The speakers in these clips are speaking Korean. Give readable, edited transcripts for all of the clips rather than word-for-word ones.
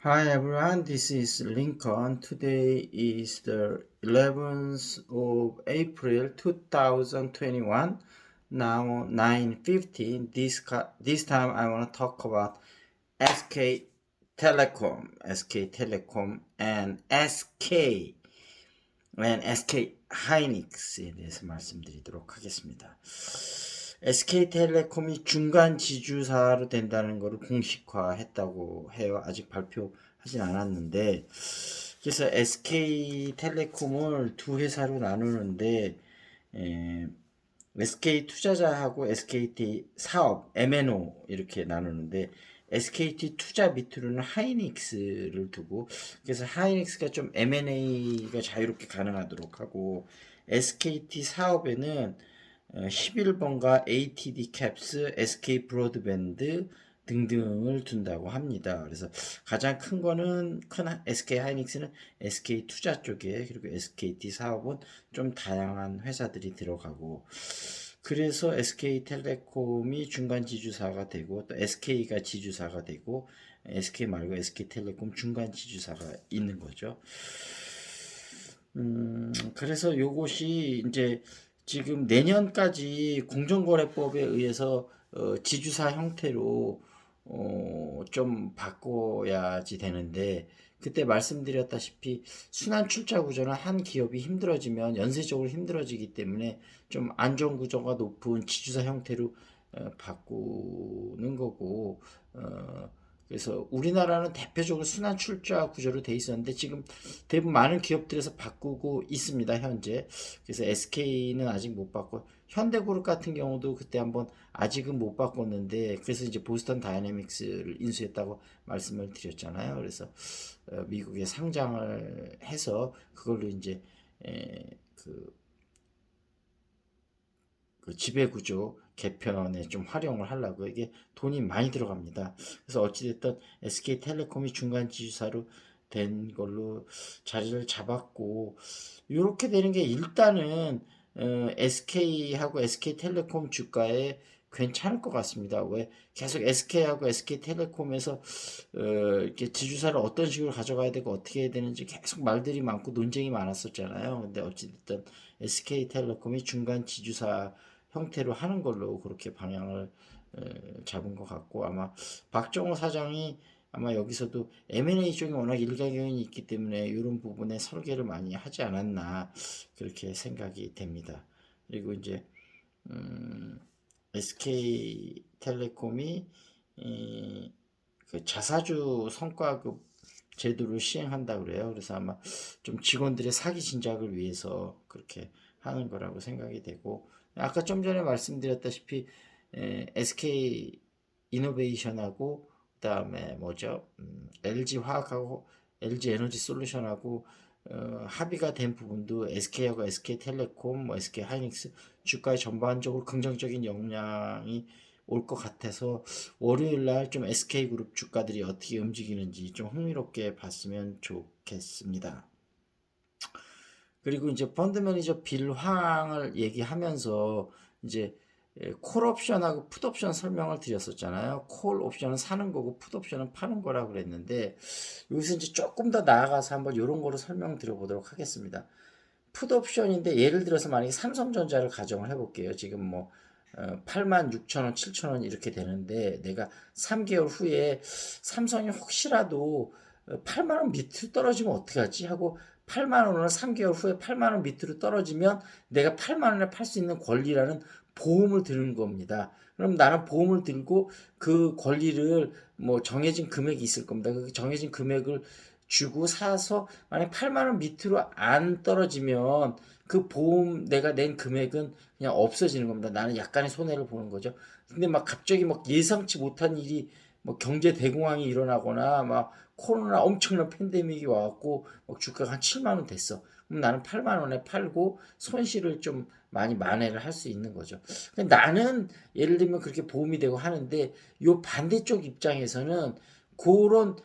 Hi everyone, this is Lincoln. Today is the 11th of April 2021. Now 9:50. This time I want to talk about SK Telecom and SK 하이닉스에 대해서 말씀드리도록 하겠습니다. SK텔레콤이 중간 지주사로 된다는 것을 공식화했다고 해요. 아직 발표하진 않았는데, 그래서 SK텔레콤을 두 회사로 나누는데 SK투자자하고 SKT 사업, M&O 이렇게 나누는데 SKT 투자 밑으로는 하이닉스를 두고, 그래서 하이닉스가 좀 M&A가 자유롭게 가능하도록 하고, SKT 사업에는 11번가 ATD 캡스, SK 브로드밴드 등등을 둔다고 합니다. 그래서 가장 큰 거는 큰 SK 하이닉스는 SK 투자 쪽에, 그리고 SKT 사업은 좀 다양한 회사들이 들어가고, 그래서 SK텔레콤이 중간 지주사가 되고 또 SK가 지주사가 되고 SK 말고 SK텔레콤 중간 지주사가 있는 거죠. 그래서 요것이 이제 지금 내년까지 공정거래법에 의해서 지주사 형태로 좀 바꿔야지 되는데, 그때 말씀드렸다시피 순환 출자 구조는 한 기업이 힘들어지면 연쇄적으로 힘들어지기 때문에 좀 안전 구조가 높은 지주사 형태로 바꾸는 거고, 그래서 우리나라는 대표적으로 순환 출자 구조로 돼 있었는데 지금 대부분 많은 기업들에서 바꾸고 있습니다, 현재. 그래서 SK는 아직 못 바꿨고, 현대그룹 같은 경우도 그때 한번 아직은 못 바꿨는데, 그래서 이제 보스턴 다이내믹스를 인수했다고 말씀을 드렸잖아요. 그래서 미국에 상장을 해서 그걸로 이제 그 지배구조 개편에 좀 활용을 하려고, 이게 돈이 많이 들어갑니다. 그래서 어찌됐든 SK텔레콤이 중간 지주사로 된 걸로 자리를 잡았고, 이렇게 되는 게 일단은 SK하고 SK텔레콤 주가에 괜찮을 것 같습니다. 왜 계속 SK하고 SK텔레콤에서 이렇게 지주사를 어떤 식으로 가져가야 되고 어떻게 해야 되는지 계속 말들이 많고 논쟁이 많았었잖아요. 근데 어찌됐든 SK텔레콤이 중간 지주사 형태로 하는 걸로 그렇게 방향을 잡은 것 같고, 아마 박정호 사장이 아마 여기서도 M&A 쪽이 워낙 일가견이 있기 때문에 이런 부분에 설계를 많이 하지 않았나 그렇게 생각이 됩니다. 그리고 이제 SK텔레콤이 그 자사주 성과급 제도를 시행한다 그래요. 그래서 아마 좀 직원들의 사기 진작을 위해서 그렇게 하는 거라고 생각이 되고, 아까 좀 전에 말씀드렸다시피 SK 이노베이션하고 그다음에 뭐죠? LG 화학하고 LG 에너지 솔루션하고 합의가 된 부분도 SK하고 SK텔레콤, 뭐 SK 하이닉스 주가에 전반적으로 긍정적인 영향이 올 것 같아서 월요일 날 좀 SK그룹 주가들이 어떻게 움직이는지 좀 흥미롭게 봤으면 좋겠습니다. 그리고 이제 펀드 매니저 빌 황을 얘기하면서 이제 콜 옵션하고 풋 옵션 설명을 드렸었잖아요. 콜 옵션은 사는 거고 풋 옵션은 파는 거라고 그랬는데, 여기서 이제 조금 더 나아가서 한번 이런 거로 설명드려 보도록 하겠습니다. 풋 옵션인데 예를 들어서 만약에 삼성전자를 가정을 해볼게요. 지금 뭐 8만 6천 원, 7천 원 이렇게 되는데, 내가 3개월 후에 삼성이 혹시라도 8만 원 밑으로 떨어지면 어떡하지 하고 8만 원을 3개월 후에 8만 원 밑으로 떨어지면 내가 8만 원에 팔 수 있는 권리라는 보험을 드는 겁니다. 그럼 나는 보험을 들고 그 권리를 뭐 정해진 금액이 있을 겁니다. 그 정해진 금액을 주고 사서 만약 8만 원 밑으로 안 떨어지면 그 보험 내가 낸 금액은 그냥 없어지는 겁니다. 나는 약간의 손해를 보는 거죠. 근데 막 갑자기 막 예상치 못한 일이, 뭐 경제 대공황이 일어나거나 막 코로나 엄청난 팬데믹이 와갖고 막 주가가 한 7만 원 됐어. 그럼 나는 8만 원에 팔고 손실을 좀 많이 만회를 할 수 있는 거죠. 나는 예를 들면 그렇게 보험이 되고 하는데, 요 반대쪽 입장에서는 그런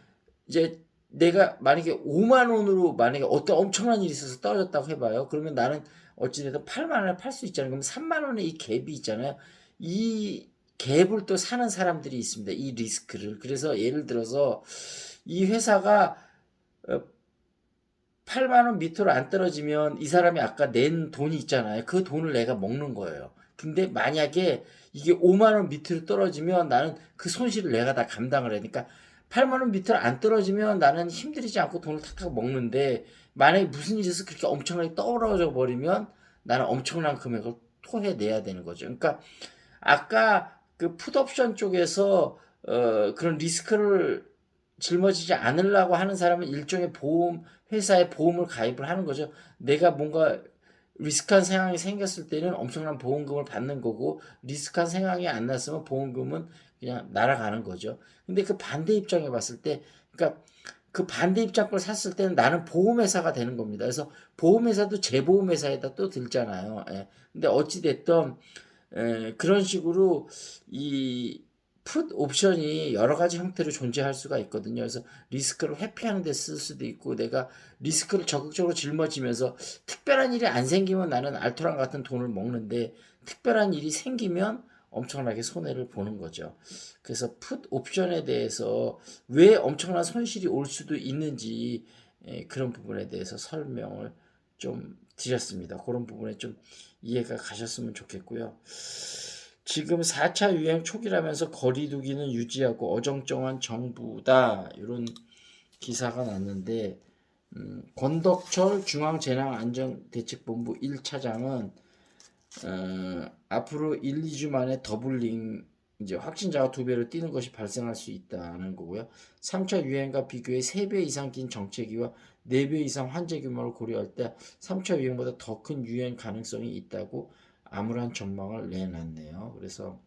이제 내가 만약에 5만 원으로 만약에 어떤 엄청난 일이 있어서 떨어졌다고 해봐요. 그러면 나는 어찌됐든 8만 원에 팔 수 있잖아요. 그럼 3만 원의 이 갭이 있잖아요. 이 갭을 또 사는 사람들이 있습니다. 이 리스크를. 그래서 예를 들어서 이 회사가 8만 원 밑으로 안 떨어지면 이 사람이 아까 낸 돈이 있잖아요. 그 돈을 내가 먹는 거예요. 근데 만약에 이게 5만 원 밑으로 떨어지면 나는 그 손실을 내가 다 감당을 해야 되니까 8만 원 밑으로 안 떨어지면 나는 힘들이지 않고 돈을 탁탁 먹는데 만약에 무슨 일이 있어서 그렇게 엄청나게 떨어져 버리면 나는 엄청난 금액을 토해내야 되는 거죠. 그러니까 아까 그 풋옵션 쪽에서 그런 리스크를 짊어지지 않으려고 하는 사람은 일종의 보험 회사에 보험을 가입을 하는 거죠. 내가 뭔가 리스크한 상황이 생겼을 때는 엄청난 보험금을 받는 거고 리스크한 상황이 안 났으면 보험금은 그냥 날아가는 거죠. 근데 그 반대 입장에 봤을 때 그러니까 그 반대 입장 걸 샀을 때는 나는 보험회사가 되는 겁니다. 그래서 보험회사도 재보험회사에다 또 들잖아요. 예. 근데 어찌됐든 그런 식으로 이 풋 옵션이 여러 가지 형태로 존재할 수가 있거든요. 그래서 리스크를 회피하는 데 쓸 수도 있고 내가 리스크를 적극적으로 짊어지면서 특별한 일이 안 생기면 나는 알토란 같은 돈을 먹는데 특별한 일이 생기면 엄청나게 손해를 보는 거죠. 그래서 풋 옵션에 대해서 왜 엄청난 손실이 올 수도 있는지 그런 부분에 대해서 설명을 좀 드렸습니다. 그런 부분에 좀 이해가 가셨으면 좋겠고요. 지금 4차 유행 초기라면서 거리두기는 유지하고 어정쩡한 정부다 이런 기사가 났는데 권덕철 중앙재난안전대책본부 1차장은 앞으로 1, 2주 만에 더블링 이제 확진자가 2배로 뛰는 것이 발생할 수 있다는 거고요. 3차 유행과 비교해 3배 이상 긴 정체기와 4배 이상 환자 규모를 고려할 때 3차 유행보다 더 큰 유행 가능성이 있다고 암울한 전망을 내놨네요. 그래서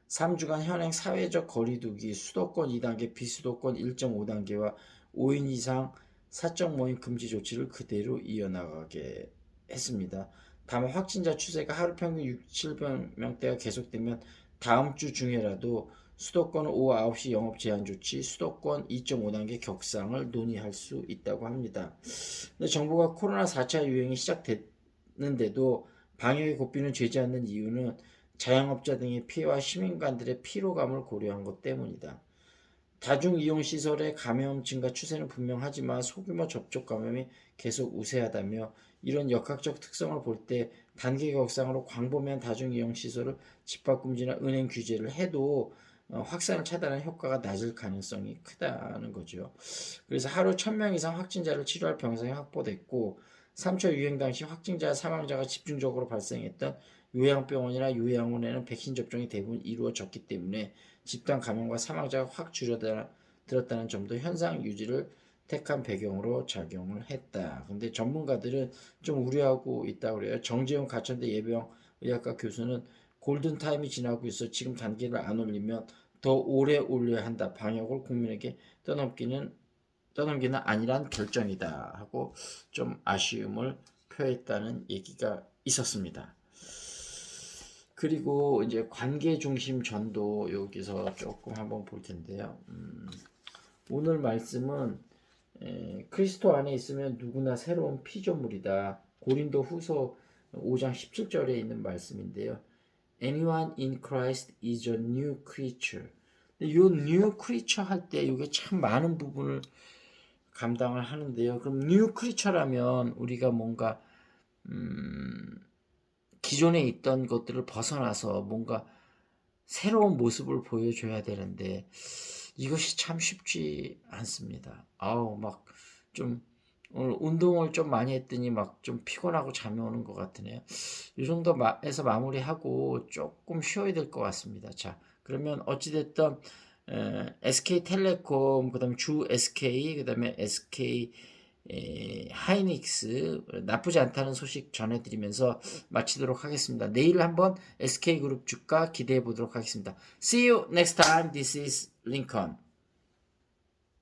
3주간 현행 사회적 거리두기 수도권 2단계, 비수도권 1.5단계와 5인 이상 사적 모임 금지 조치를 그대로 이어나가게 했습니다. 다만 확진자 추세가 하루 평균 6, 700명대가 계속되면 다음 주 중에라도 수도권 오후 9시 영업 제한 조치, 수도권 2.5단계 격상을 논의할 수 있다고 합니다. 근데 정부가 코로나 4차 유행이 시작됐는데도 방역의 고삐는 죄지 않는 이유는 자영업자 등의 피해와 시민관들의 피로감을 고려한 것 때문이다. 다중이용시설의 감염 증가 추세는 분명하지만 소규모 접촉 감염이 계속 우세하다며 이런 역학적 특성을 볼 때 단계 격상으로 광범위한 다중이용시설을 집합금지나 은행 규제를 해도 확산을 차단하는 효과가 낮을 가능성이 크다는 거죠. 그래서 하루 1000명 이상 확진자를 치료할 병상이 확보됐고 3차 유행 당시 확진자 사망자가 집중적으로 발생했던 요양병원이나 요양원에는 백신 접종이 대부분 이루어졌기 때문에 집단 감염과 사망자가 확 줄어들었다는 점도 현상 유지를 택한 배경으로 작용을 했다. 근데 전문가들은 좀 우려하고 있다고 그래요. 정재훈 가천대 예방의학과 교수는 골든타임이 지나고 있어 지금 단계를 안 올리면 더 오래 올려야 한다. 방역을 국민에게 떠넘기는 아니란 결정이다. 하고 좀 아쉬움을 표했다는 얘기가 있었습니다. 그리고 이제 관계 중심 전도 여기서 조금 한번 볼 텐데요. 오늘 말씀은 그리스도 안에 있으면 누구나 새로운 피조물이다. 고린도 후서 5장 17절에 있는 말씀인데요. Anyone in Christ is a new creature. 이 new creature 할 때 이게 참 많은 부분을 감당을 하는데요. 그럼 new creature라면 우리가 뭔가 기존에 있던 것들을 벗어나서 뭔가 새로운 모습을 보여줘야 되는데 이것이 참 쉽지 않습니다. 아우 막 좀 오늘 운동을 좀 많이 했더니 막 좀 피곤하고 잠이 오는 것 같으네요. 이 정도에서 마무리하고 조금 쉬어야 될 것 같습니다. 자, 그러면 어찌됐든 SK텔레콤, 그 다음에 주 SK, 그 다음에 SK 하이닉스 나쁘지 않다는 소식 전해드리면서 마치도록 하겠습니다. 내일 한번 SK그룹 주가 기대해 보도록 하겠습니다. See you next time. This is Lincoln.